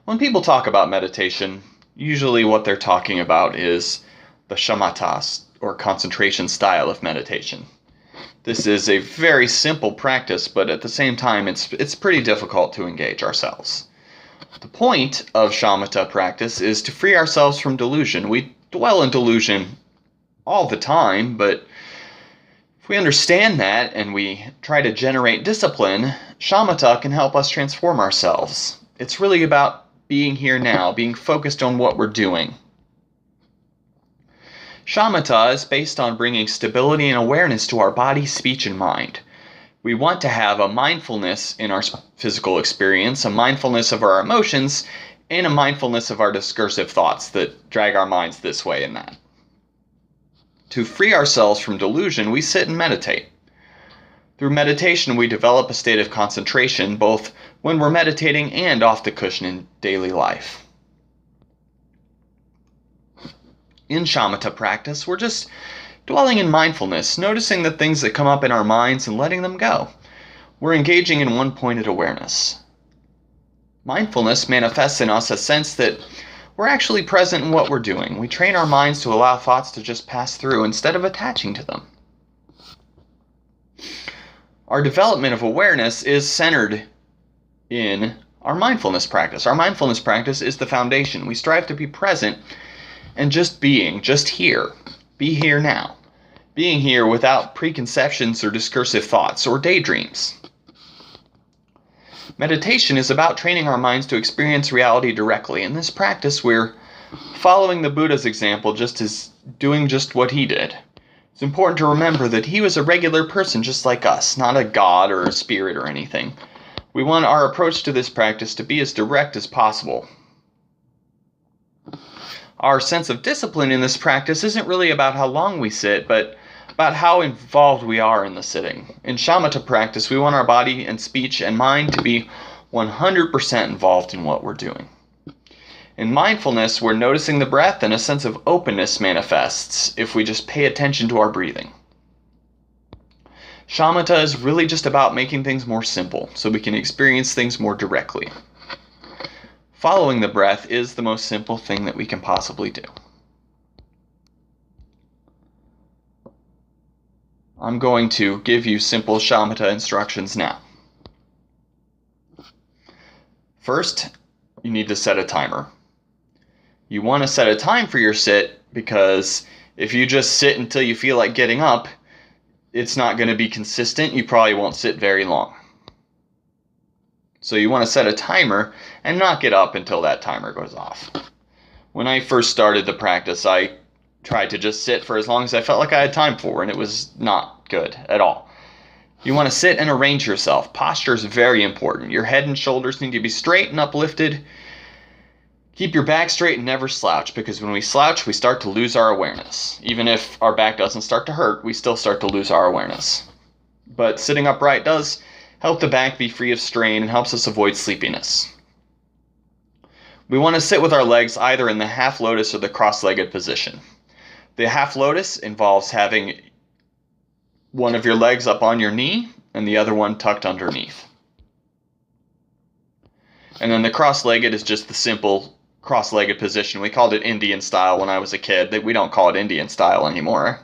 When people talk about meditation, usually what they're talking about is the shamatha, or concentration style of meditation. This is a very simple practice, but at the same time, it's pretty difficult to engage ourselves. The point of shamatha practice is to free ourselves from delusion. We dwell in delusion all the time, but if we understand that and we try to generate discipline, shamatha can help us transform ourselves. It's really about being here now, being focused on what we're doing. Shamatha is based on bringing stability and awareness to our body, speech, and mind. We want to have a mindfulness in our physical experience, a mindfulness of our emotions, and a mindfulness of our discursive thoughts that drag our minds this way and that. To free ourselves from delusion, we sit and meditate. Through meditation, we develop a state of concentration, both when we're meditating and off the cushion in daily life. In shamatha practice, we're just dwelling in mindfulness, noticing the things that come up in our minds and letting them go. We're engaging in one-pointed awareness. Mindfulness manifests in us a sense that we're actually present in what we're doing. We train our minds to allow thoughts to just pass through instead of attaching to them. Our development of awareness is centered in our mindfulness practice. Our mindfulness practice is the foundation. We strive to be present and just being, just here. Be here now. Being here without preconceptions or discursive thoughts or daydreams. Meditation is about training our minds to experience reality directly. In this practice, we're following the Buddha's example, just as doing just what he did. It's important to remember that he was a regular person just like us, not a god or a spirit or anything. We want our approach to this practice to be as direct as possible. Our sense of discipline in this practice isn't really about how long we sit, but about how involved we are in the sitting. In shamatha practice, we want our body and speech and mind to be 100% involved in what we're doing. In mindfulness, we're noticing the breath, and a sense of openness manifests if we just pay attention to our breathing. Shamatha is really just about making things more simple, so we can experience things more directly. Following the breath is the most simple thing that we can possibly do. I'm going to give you simple shamatha instructions now. First, you need to set a timer. You want to set a time for your sit because if you just sit until you feel like getting up, it's not going to be consistent. You probably won't sit very long. So you want to set a timer and not get up until that timer goes off. When I first started the practice, I tried to just sit for as long as I felt like I had time for, and it was not good at all. You want to sit and arrange yourself. Posture is very important. Your head and shoulders need to be straight and uplifted. Keep your back straight and never slouch, because when we slouch, we start to lose our awareness. Even if our back doesn't start to hurt, we still start to lose our awareness. But sitting upright does help the back be free of strain and helps us avoid sleepiness. We want to sit with our legs either in the half lotus or the cross-legged position. The half lotus involves having one of your legs up on your knee and the other one tucked underneath. And then the cross-legged is just the simple cross-legged position. We called it Indian style when I was a kid. We don't call it Indian style anymore.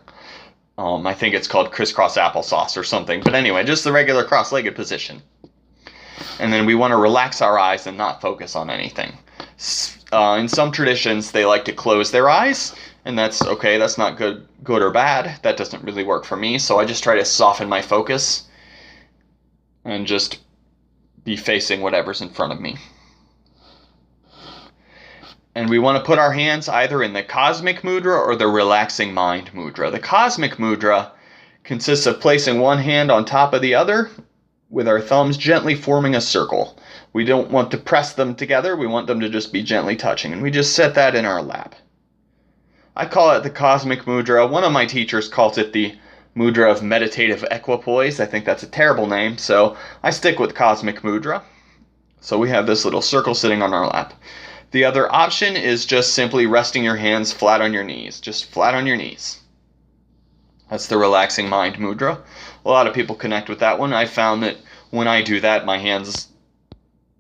I think it's called crisscross applesauce or something. But anyway, just the regular cross-legged position. And then we want to relax our eyes and not focus on anything. In some traditions, they like to close their eyes, and that's okay. That's not good or bad. That doesn't really work for me, so I just try to soften my focus and just be facing whatever's in front of me. And we want to put our hands either in the cosmic mudra or the relaxing mind mudra. The cosmic mudra consists of placing one hand on top of the other with our thumbs gently forming a circle. We don't want to press them together. We want them to just be gently touching. And we just set that in our lap. I call it the cosmic mudra. One of my teachers calls it the mudra of meditative equipoise. I think that's a terrible name, so I stick with cosmic mudra. So we have this little circle sitting on our lap. The other option is just simply resting your hands flat on your knees. Just flat on your knees. That's the relaxing mind mudra. A lot of people connect with that one. I found that when I do that, my hands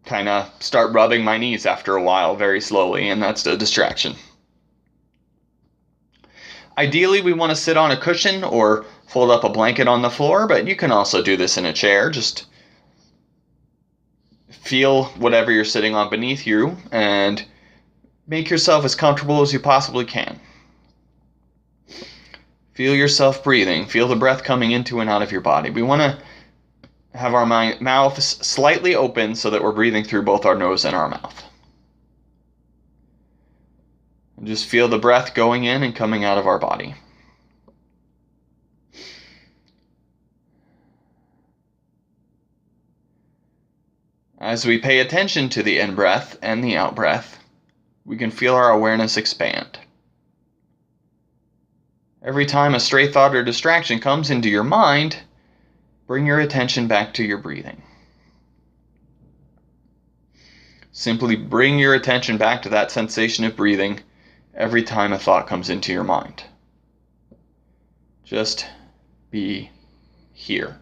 kind of start rubbing my knees after a while very slowly, and that's a distraction. Ideally, we want to sit on a cushion or fold up a blanket on the floor, but you can also do this in a chair. Just feel whatever you're sitting on beneath you and make yourself as comfortable as you possibly can. Feel yourself breathing. Feel the breath coming into and out of your body. We want to have our mouths slightly open so that we're breathing through both our nose and our mouth. And just feel the breath going in and coming out of our body. As we pay attention to the in-breath and the out-breath, we can feel our awareness expand. Every time a stray thought or distraction comes into your mind, bring your attention back to your breathing. Simply bring your attention back to that sensation of breathing every time a thought comes into your mind. Just be here.